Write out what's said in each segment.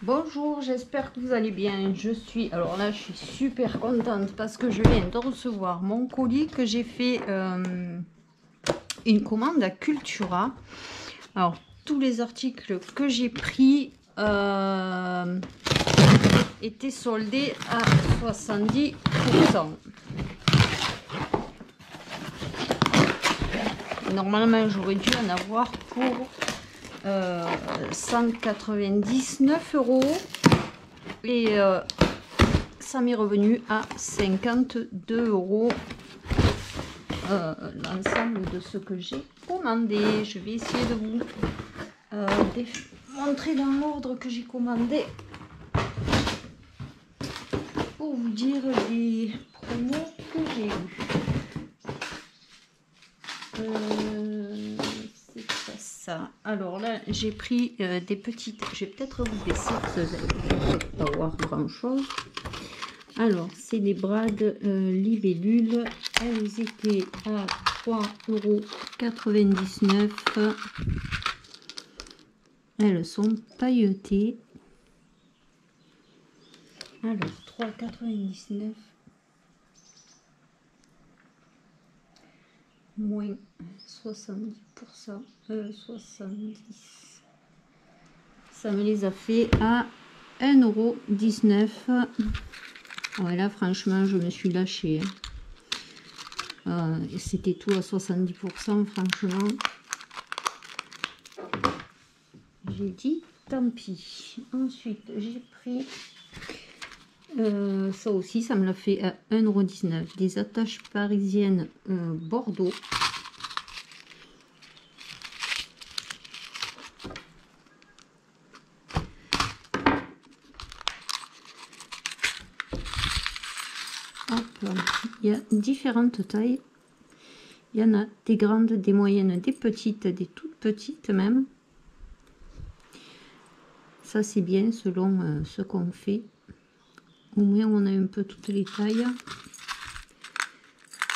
Bonjour, j'espère que vous allez bien. Alors là, je suis super contente parce que je viens de recevoir mon colis que j'ai fait une commande à Cultura. Alors, tous les articles que j'ai pris étaient soldés à 70%. Normalement, j'aurais dû en avoir pour 199 € et ça m'est revenu à 52 € l'ensemble de ce que j'ai commandé. Je vais essayer de vous montrer dans l'ordre que j'ai commandé pour vous dire les promos que j'ai eu. C'est pas ça. Alors là, j'ai pris des petites. Je vais peut-être vous baisser parce que vous n'allez peut-être pas voir grand chose. Alors, c'est des brades libellules. Elles étaient à 3,99 €. Elles sont pailletées. Alors, 3,99 € moins 70%, 70. Ça me les a fait à 1,19 €. Ouais, là, franchement, je me suis lâchée. C'était tout à 70%, franchement. J'ai dit tant pis. Ensuite, j'ai pris ça aussi, ça me l'a fait à 1,19 €. Des attaches parisiennes Bordeaux. Hop, il y a différentes tailles. Il y en a des grandes, des moyennes, des petites, des toutes petites même. Ça c'est bien selon ce qu'on fait. Au moins on a un peu toutes les tailles.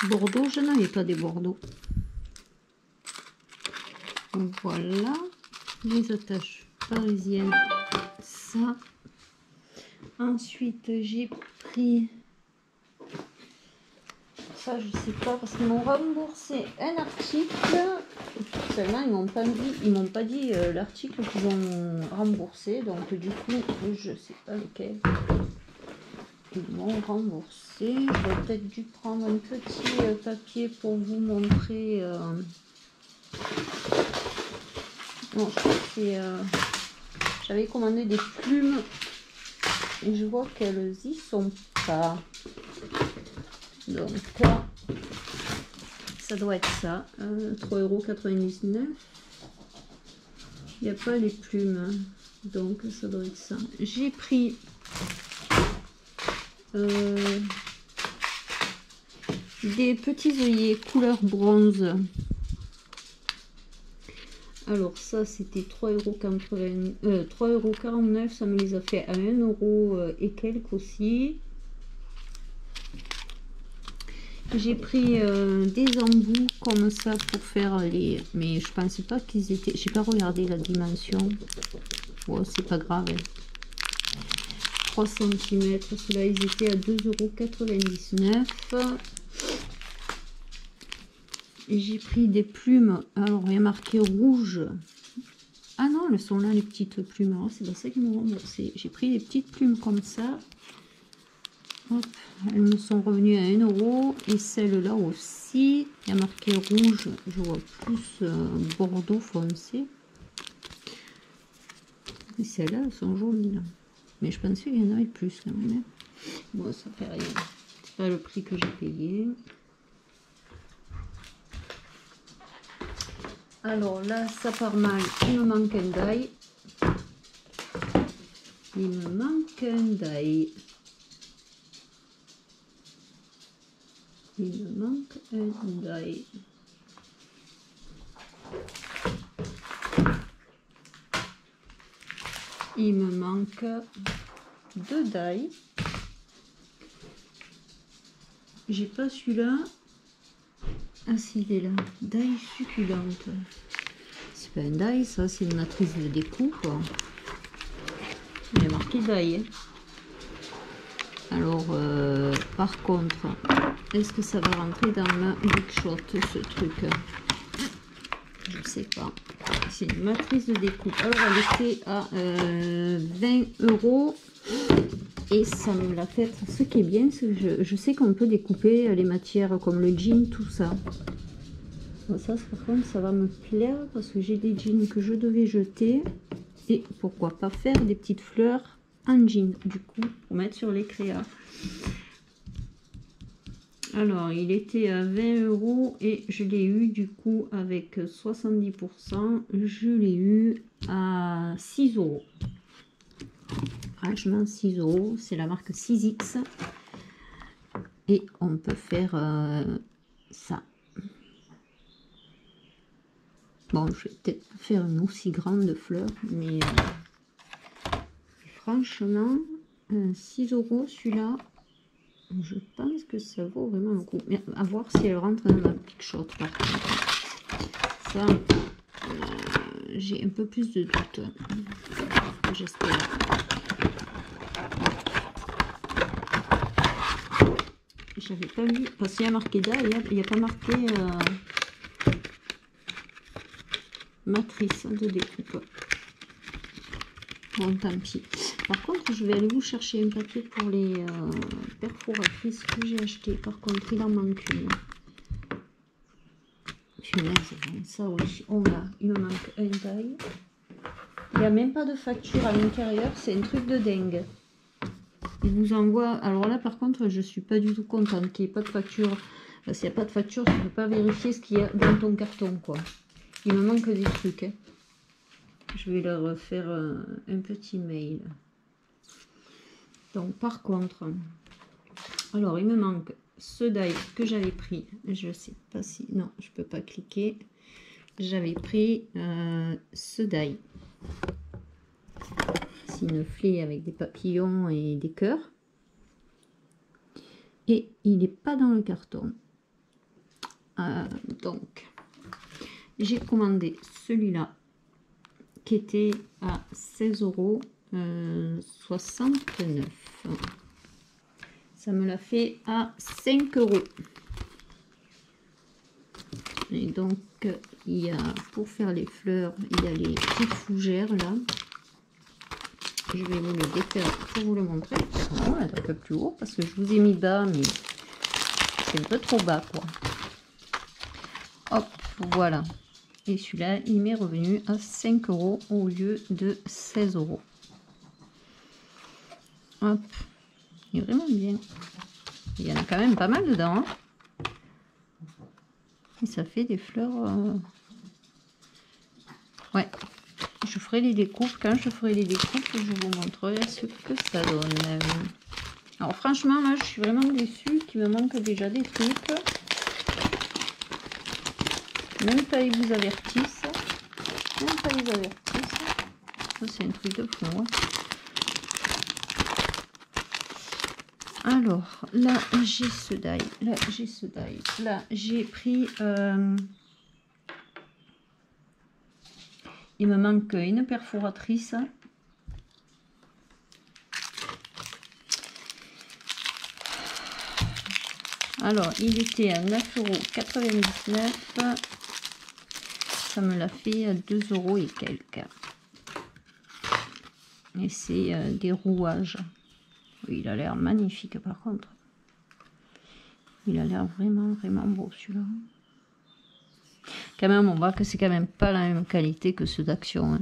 Bordeaux, je n'avais pas des Bordeaux. Voilà, les attaches parisiennes, ça. Ensuite j'ai pris ça, je sais pas, parce qu'ils m'ont remboursé un article. Seulement ils m'ont pas dit l'article qu'ils ont remboursé, donc du coup je sais pas lequel. Ils m'ont remboursé. J'aurais peut-être dû prendre un petit papier pour vous montrer. Non, je crois que c'est. J'avais commandé des plumes et je vois qu'elles y sont pas. Donc ça doit être ça. 3,99 €. Il n'y a pas les plumes, donc ça doit être ça. J'ai pris des petits œillets couleur bronze. Alors ça c'était 3,49 €. Ça me les a fait à 1 € et quelques aussi. J'ai pris des embouts comme ça pour faire les... Mais je pensais pas qu'ils étaient... J'ai pas regardé la dimension. Bon, c'est pas grave. 3 cm. Ceux-là, ils étaient à 2,99 €. Et j'ai pris des plumes. Alors, il y a marqué rouge. Ah non, elles sont là, les petites plumes. Oh, c'est pas ça qu'ils m'ont remboursé. J'ai pris des petites plumes comme ça. Hop, elles me sont revenues à 1 € et celle-là aussi, il y a marqué rouge, je vois plus bordeaux foncé. Et celles-là, elles sont jolies là. Mais je pensais qu'il y en avait plus quand même. Bon, ça fait rien. C'est pas le prix que j'ai payé. Alors là, ça part mal. Il me manque un die. Il me manque un die. Il me manque un die. Il me manque 2 die. J'ai pas celui-là. Ah si, il est là. Die succulente. C'est pas un die, ça, c'est une matrice de découpe. Il y a marqué die. Hein. Alors, par contre, est-ce que ça va rentrer dans ma Big Shot, ce truc? Je sais pas. C'est une matrice de découpe. Alors, elle était à 20 €. Et ça me l'a fait. Ce qui est bien, c'est que je sais qu'on peut découper les matières comme le jean, tout ça. Donc ça, par contre, ça va me plaire parce que j'ai des jeans que je devais jeter. Et pourquoi pas faire des petites fleurs en jean, du coup, pour mettre sur les créas. Alors, il était à 20 € et je l'ai eu, du coup, avec 70%, je l'ai eu à 6 €. Franchement, 6 €, c'est la marque 6X. Et on peut faire ça. Bon, je vais peut-être pas faire une aussi grande fleur, mais franchement, 6 € celui-là, je pense que ça vaut vraiment le coup. Mais à voir si elle rentre dans ma Big Shot par contre. Ça, j'ai un peu plus de doute. J'espère. J'avais pas vu, parce qu'il y a marqué là, il n'y a pas marqué matrice de découpe. Bon, tant pis. Par contre, je vais aller vous chercher un papier pour les perforatrices que j'ai acheté. Par contre, il en manque une. Punaise, ça oui, on l'a. Il me manque un taille. Il n'y a même pas de facture à l'intérieur, c'est un truc de dingue. Il vous envoie. Alors là, par contre, je suis pas du tout contente qu'il n'y ait pas de facture. Parce qu'il n'y a pas de facture, tu ne peux pas vérifier ce qu'il y a dans ton carton, quoi. Il me manque des trucs. Hein. Je vais leur faire un petit mail. Donc, par contre, alors il me manque ce die que j'avais pris. Je sais pas si. Non, je peux pas cliquer. J'avais pris ce die. C'est une flée avec des papillons et des cœurs. Et il n'est pas dans le carton. Donc, j'ai commandé celui-là qui était à 16,69 €. Ça me l'a fait à 5 €. Et donc, il y a, pour faire les fleurs, il y a les petites fougères là. Je vais vous le défaire pour vous le montrer. On va être un peu plus haut parce que je vous ai mis bas, mais c'est un peu trop bas quoi. Hop, voilà. Et celui-là, il m'est revenu à 5 € au lieu de 16 €. Hop, il est vraiment bien. Il y en a quand même pas mal dedans. Hein. Et ça fait des fleurs. Ouais, je ferai les découpes. Quand je ferai les découpes, je vous montrerai ce que ça donne. Alors franchement, là, je suis vraiment déçue qu'il me manque déjà des trucs. Même pas ils vous avertissent. Même pas ils avertissent. Ça, c'est un truc de fou. Hein. Alors, là, j'ai ce die. Là, j'ai ce die. Là, j'ai pris... il me manque une perforatrice. Alors, il était à 9,99 €. Ça me l'a fait à 2 € et quelques. Et c'est des rouages. Oui, il a l'air magnifique par contre. Il a l'air vraiment, vraiment beau celui-là. Quand même, on voit que c'est quand même pas la même qualité que ceux d'Action. Hein.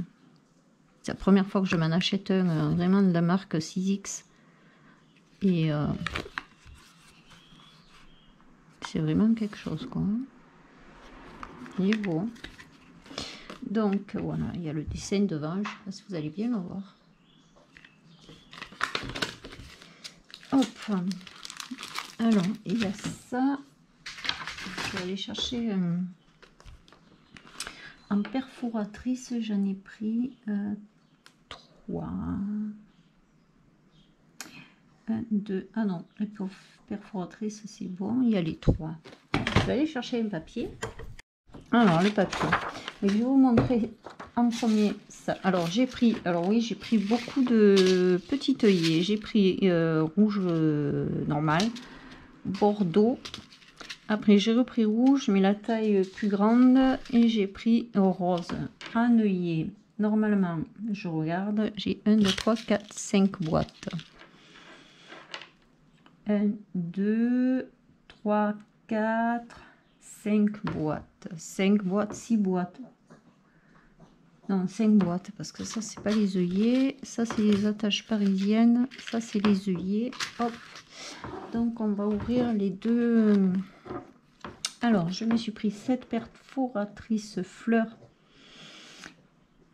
C'est la première fois que je m'en achète un vraiment de la marque 6X. Et c'est vraiment quelque chose quoi. Il est beau. Hein. Donc voilà, il y a le dessin devant. Je sais pas si vous allez bien le voir. Hop. Alors, il y a ça. Je vais aller chercher en perforatrice. J'en ai pris 3. 1, 2. Ah non, la perforatrice, c'est bon. Il y a les 3. vais aller chercher un papier. Alors, le papier. Et je vais vous montrer en premier ça. Alors, j'ai pris, j'ai pris beaucoup de petits œillets. J'ai pris rouge normal, bordeaux. Après, j'ai repris rouge, mais la taille plus grande. Et j'ai pris rose, un œillet. Normalement, je regarde, j'ai 1, 2, 3, 4, 5 boîtes. 1, 2, 3, 4, 5 boîtes. 5 boîtes, 6 boîtes. Non, 5 boîtes, parce que ça, c'est pas les œillets. Ça, c'est les attaches parisiennes. Ça, c'est les œillets. Hop. Donc, on va ouvrir les deux. Alors, je me suis pris cette perforatrice fleurs.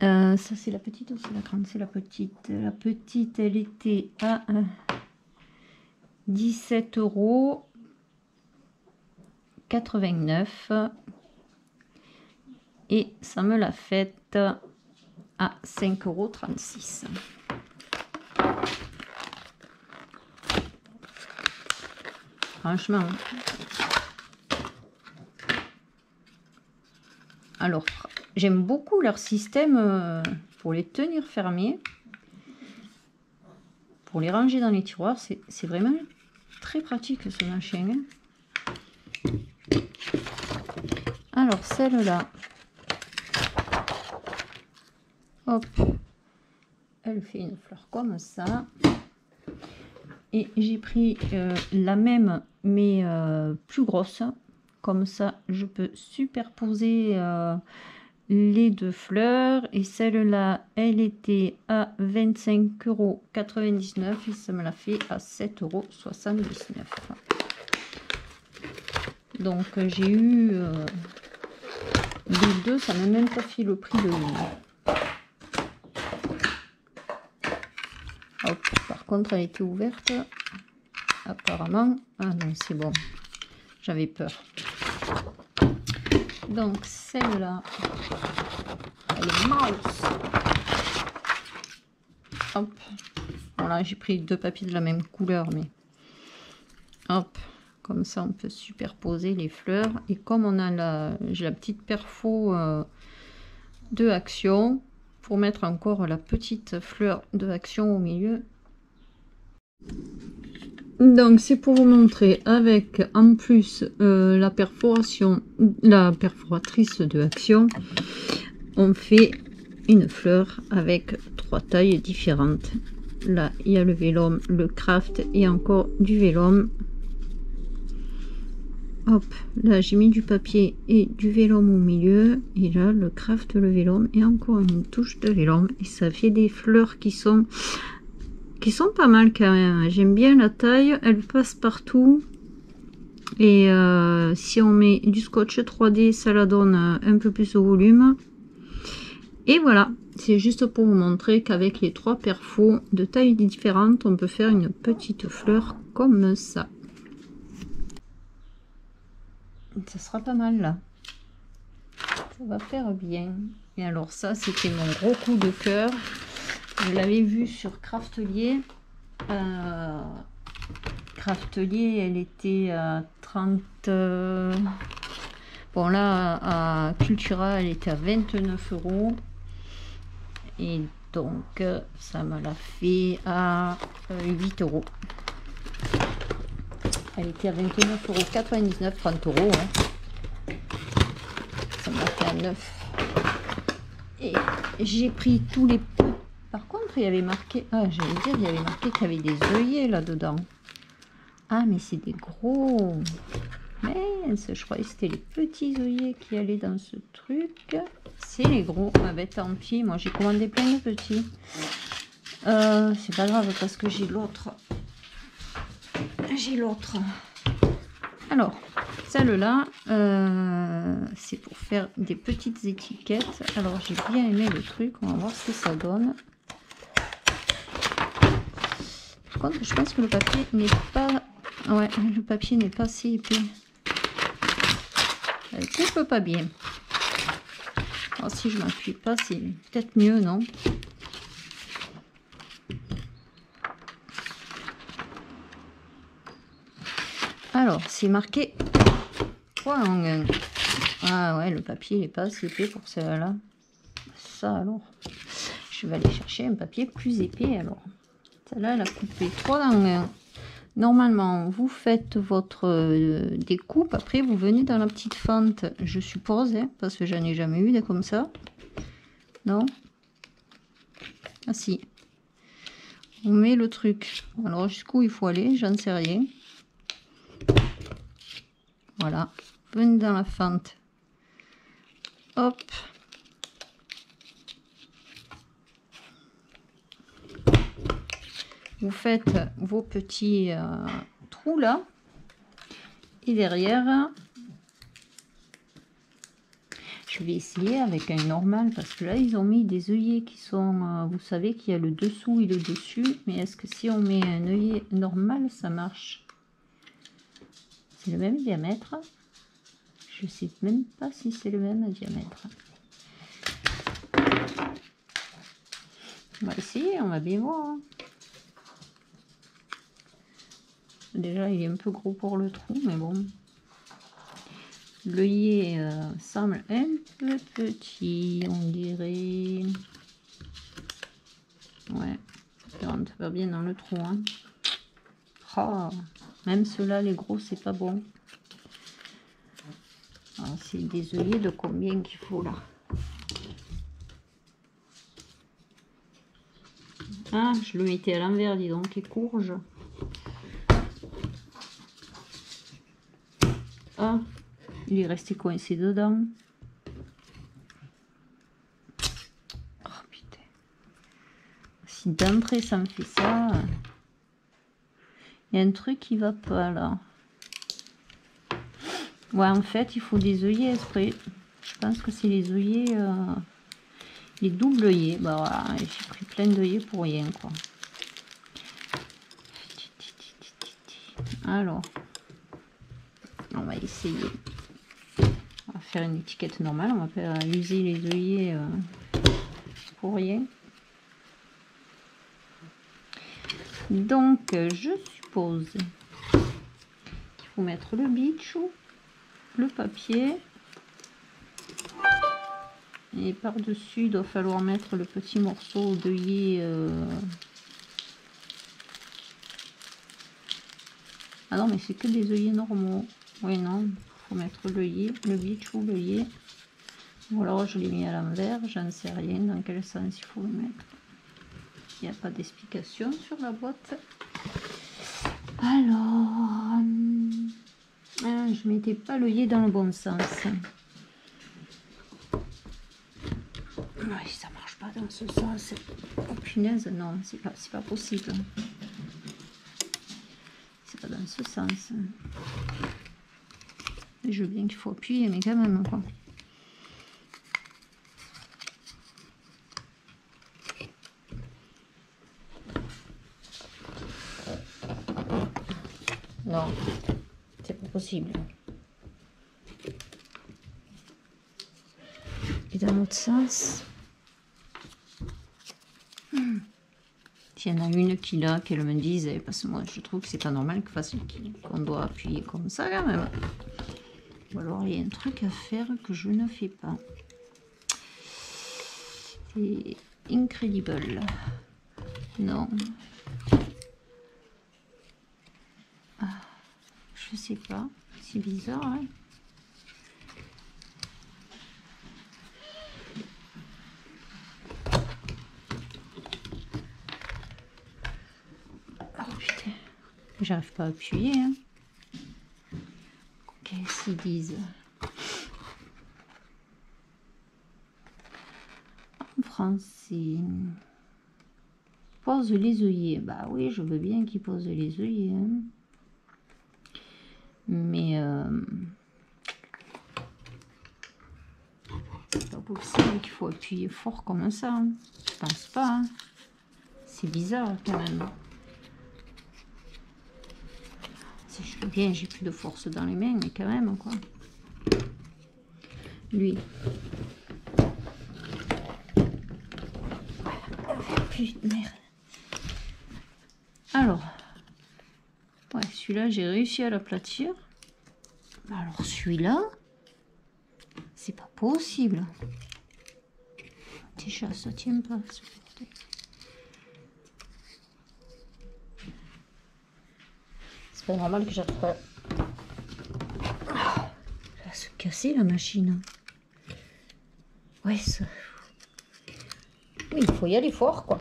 Ça, c'est la petite ou c'est la grande? C'est la petite. La petite, elle était à 17,89 € et ça me l'a faite à 5,36 €. Franchement. Alors, j'aime beaucoup leur système pour les tenir fermés. Pour les ranger dans les tiroirs, c'est vraiment très pratique ce machin. Alors celle-là, hop, elle fait une fleur comme ça. Et j'ai pris la même mais plus grosse. Comme ça, je peux superposer les deux fleurs. Et celle-là, elle était à 25,99 € et ça me l'a fait à 7,79 €. Donc j'ai eu les deux, ça m'a même pas fait le prix de l'une. Hop, par contre, elle était ouverte. Apparemment, ah non, c'est bon. J'avais peur. Donc celle-là, elle est mouse. Hop. Voilà, j'ai pris deux papiers de la même couleur, mais hop, comme ça on peut superposer les fleurs. Et comme on a j'ai la petite perfo de Action pour mettre encore la petite fleur de Action au milieu. Donc c'est pour vous montrer avec en plus la perforatrice de Action, on fait une fleur avec 3 tailles différentes. Là il y a le vélum, le craft et encore du vélum. Hop, là j'ai mis du papier et du vélum au milieu, et là le craft, le vélum et encore une touche de vélum, et ça fait des fleurs qui sont pas mal quand même. J'aime bien la taille, elle passe partout. Et si on met du scotch 3D, ça la donne un peu plus de volume. Et voilà, c'est juste pour vous montrer qu'avec les 3 perfos de tailles différentes, on peut faire une petite fleur comme ça. Ça sera pas mal là. Ça va faire bien. Et alors ça, c'était mon gros coup de cœur. Je l'avais vu sur Craftelier. Craftelier, elle était à 30... Bon là, à Cultura, elle était à 29 €. Et donc, ça me l'a fait à 8 €. Elle était à 29,99 €, 30 €. Hein. Ça m'a fait à 9. Et j'ai pris tous les... Par contre, il y avait marqué... Ah, j'allais dire, il y avait marqué qu'il y avait des œillets là-dedans. Ah, mais c'est des gros... Mince, je croyais que c'était les petits œillets qui allaient dans ce truc. C'est les gros. Ah ben tant pis, moi j'ai commandé plein de petits. C'est pas grave parce que j'ai l'autre. Alors, celle-là, c'est pour faire des petites étiquettes. Alors, j'ai bien aimé le truc. On va voir ce que ça donne. Par contre, je pense que le papier n'est pas... Ouais, le papier n'est pas assez épais. Elle coupe pas bien. Alors, si je m'appuie pas, c'est peut-être mieux, non? Alors, c'est marqué trop long. Ah ouais, le papier il est pas assez épais pour celle-là. Ça alors, je vais aller chercher un papier plus épais alors. Celle-là, elle a coupé trop long. Normalement, vous faites votre découpe, après vous venez dans la petite fente, je suppose, hein, parce que j'en ai jamais eu des comme ça. Non? Ah si. On met le truc. Alors jusqu'où il faut aller, j'en sais rien. Voilà. Venez dans la fente. Hop. Vous faites vos petits trous là. Et derrière, je vais essayer avec un normal parce que là ils ont mis des œillets qui sont, vous savez qu'il y a le dessous et le dessus, mais est-ce que si on met un œillet normal ça marche? C'est le même diamètre, je sais même pas si c'est le même diamètre. On va essayer, on va bien voir, hein. Déjà il est un peu gros pour le trou, mais bon. L'œillet semble un peu petit, on dirait. Ouais, ça rentre pas bien dans le trou. Hein. Oh, même ceux-là, les gros, c'est pas bon. C'est des œillets de combien qu'il faut là? Ah, je le mettais à l'envers, dis donc, les courges. Ah, il est resté coincé dedans. Oh putain. Si d'entrée ça me fait ça, il y a un truc qui va pas là. Ouais, en fait, il faut des œillets exprès. Je pense que c'est les œillets, les doubles œillets. Bah voilà, j'ai pris plein d'œillets pour rien quoi. Alors, on va essayer. On va faire une étiquette normale. On va pas user les œillets pour rien. Donc, je suppose qu'il faut mettre le bitchou, le papier. Et par-dessus, il doit falloir mettre le petit morceau d'œillet. Ah non, mais c'est que des œillets normaux. Oui, non, il faut mettre l'œillet, le bitchou, l'œillet. Ou alors je l'ai mis à l'envers, j'en sais rien dans quel sens il faut le mettre. Il n'y a pas d'explication sur la boîte. Alors, je mettais pas l'œillet dans le bon sens. Oui, ça marche pas dans ce sens. Oh punaise, non, c'est pas possible. C'est pas dans ce sens. Et je veux bien qu'il faut appuyer, mais quand même quoi. Non, c'est pas possible. Et dans l'autre sens, s'il y en a une qui l'a, qu'elle me dise, parce que moi je trouve que c'est pas normal qu'on doit appuyer comme ça quand même. Ou alors il y a un truc à faire que je ne fais pas. C'est incredible. Non. Ah, je sais pas. C'est bizarre, hein. Oh putain. J'arrive pas à appuyer, hein. Qu'est-ce qu'ils disent? En français. Pose les œillets. Bah oui, je veux bien qu'ils posent les œillets. Hein. Mais c'est pas possible qu'il faut appuyer fort comme ça. Hein. Je pense pas. Hein. C'est bizarre quand même. Si je veux bien, j'ai plus de force dans les mains, mais quand même quoi. Lui. Merde. Alors, ouais, celui-là, j'ai réussi à l'aplatir. Alors celui-là, c'est pas possible. Déjà, ça tient pas. C'est pas normal que j'arrive pas. Elle va se casser la machine. Ouais, ça. Oui, il faut y aller fort, quoi.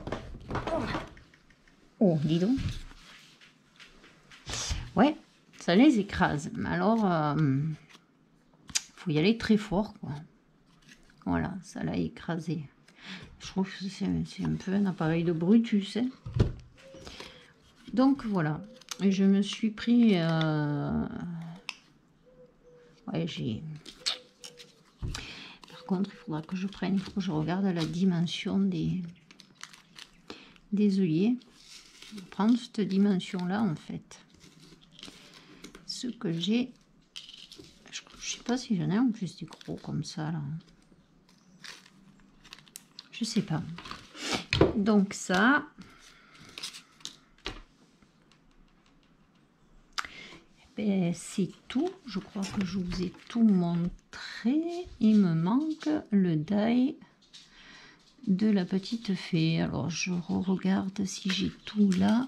Oh, dis donc. Ouais, ça les écrase. Mais alors, faut y aller très fort, quoi. Voilà, ça l'a écrasé. Je trouve que c'est un peu un appareil de Brutus. Hein. Donc, voilà. Et je me suis pris... Ouais, j'ai... Par contre, il faudra que je prenne... Il faut que je regarde la dimension des œillets. Je vais prendre cette dimension-là, en fait. Ce que j'ai... Je sais pas si j'en ai en plus des gros comme ça, là. Je sais pas. Donc ça... Ben, c'est tout. Je crois que je vous ai tout montré. Il me manque le die de la petite fée. Alors, je regarde si j'ai tout là.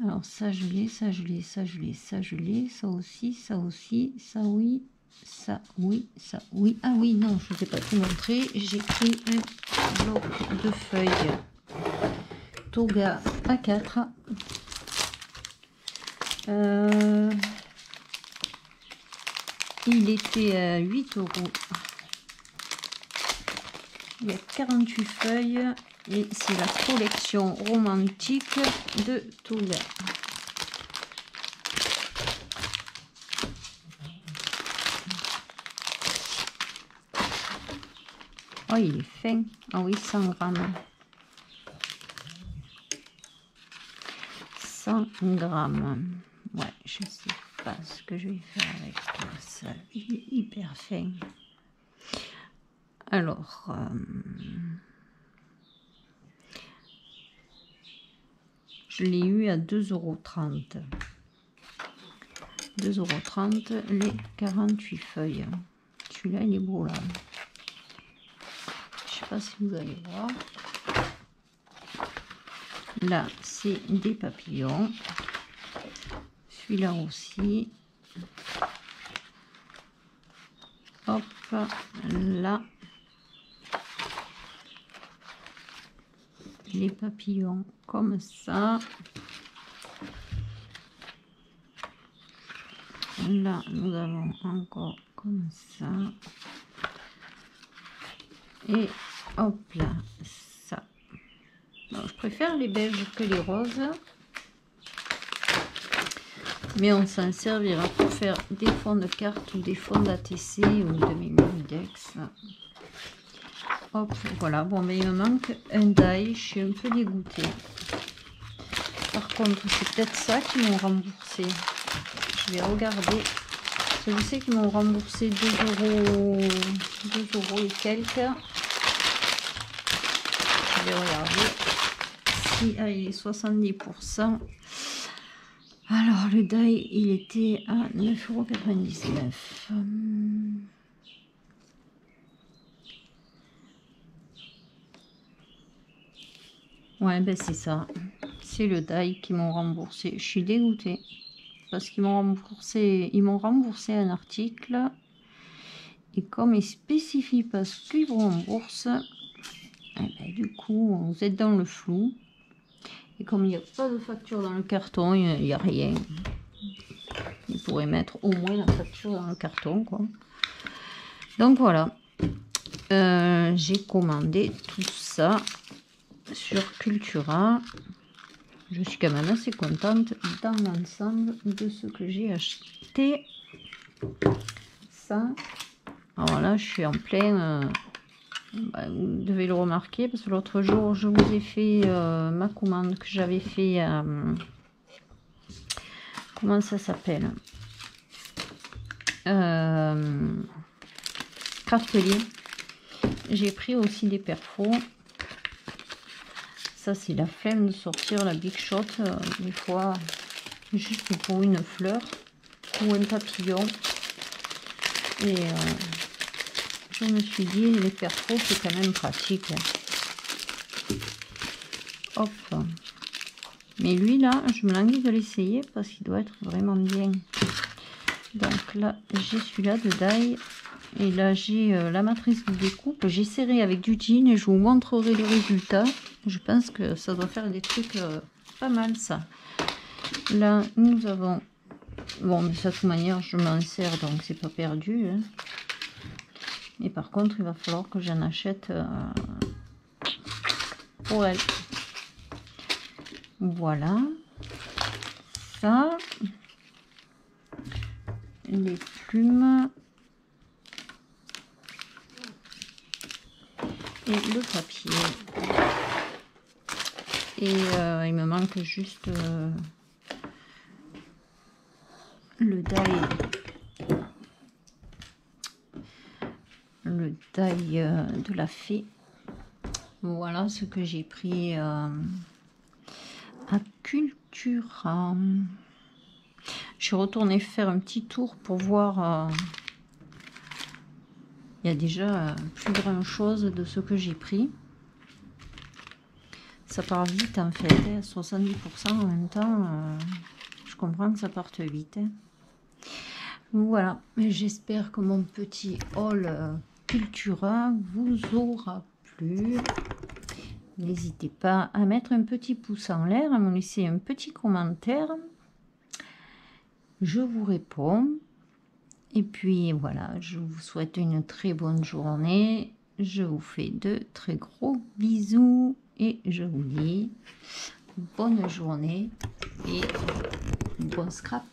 Alors, ça, je l'ai, ça, je l'ai, ça, je l'ai, ça, je l'ai, ça aussi, ça aussi, ça, oui, ça, oui, ça, oui. Ah oui, non, je ne vous ai pas tout montré. J'ai pris un bloc de feuilles Toga A4. Il était à 8 €. Il y a 48 feuilles et c'est la collection romantique de Toga. Oh, il est fin. Ah oui, 100 grammes. 100 grammes. Ouais, je sais pas ce que je vais faire avec ça. Il est hyper fin. Alors, je l'ai eu à 2,30 €. 2,30 € les 48 feuilles. Celui-là, il est beau là. Je sais pas si vous allez voir. Là, c'est des papillons. Celui-là aussi. Hop, là. Les papillons comme ça. Là, nous avons encore comme ça. Et hop là, ça. Bon, je préfère les beiges que les roses. Mais on s'en servira pour faire des fonds de cartes ou des fonds d'ATC ou de Mimidex. Hop, voilà. Bon, mais il me manque un die. Je suis un peu dégoûtée. Par contre, c'est peut-être ça qu'ils m'ont remboursé. Je vais regarder. Je sais qu'ils m'ont remboursé 2 €, 2 € et quelques. Je vais regarder si il est 70%. Alors, le die, il était à 9,99 €. Ouais, ben c'est ça. C'est le die qui m'ont remboursé. Je suis dégoûtée. Parce qu'ils m'ont remboursé un article. Et comme ils ne spécifient pas ce qu'ils vous remboursent, eh ben, du coup, vous êtes dans le flou. Et comme il n'y a pas de facture dans le carton, il n'y a rien. Ils pourraient mettre au moins la facture dans le carton, quoi. Donc voilà. J'ai commandé tout ça sur Cultura. Je suis quand même assez contente dans l'ensemble de ce que j'ai acheté. Ça. Alors là, je suis en plein... vous devez le remarquer parce que l'autre jour, je vous ai fait ma commande que j'avais fait à... comment ça s'appelle, Craftelier. J'ai pris aussi des perfos. Ça, c'est la flemme de sortir la Big Shot, des fois, juste pour une fleur. ou un papillon. Et je me suis dit, les faire trop, c'est quand même pratique. Hop. Mais lui, là, je me languis de l'essayer parce qu'il doit être vraiment bien. Donc là, j'ai celui-là de die. Et là, j'ai la matrice de découpe. J'essaierai avec du jean et je vous montrerai le résultat. Je pense que ça doit faire des trucs pas mal, ça. Là, nous avons... Bon, de toute manière, je m'en sers, donc c'est pas perdu. Hein. Mais par contre, il va falloir que j'en achète pour elle. Voilà. Ça. Les plumes. Et le papier. Et il me manque juste le die. Le die de la fée. Voilà ce que j'ai pris à Cultura. Je suis retournée faire un petit tour pour voir. Il y a déjà plus grand chose de ce que j'ai pris. Ça part vite en fait, 70% en même temps. Je comprends que ça parte vite. Voilà, j'espère que mon petit haul Cultura vous aura plu. N'hésitez pas à mettre un petit pouce en l'air, à me laisser un petit commentaire. Je vous réponds. Et puis voilà, je vous souhaite une très bonne journée. Je vous fais de très gros bisous et je vous dis bonne journée et bon scrap.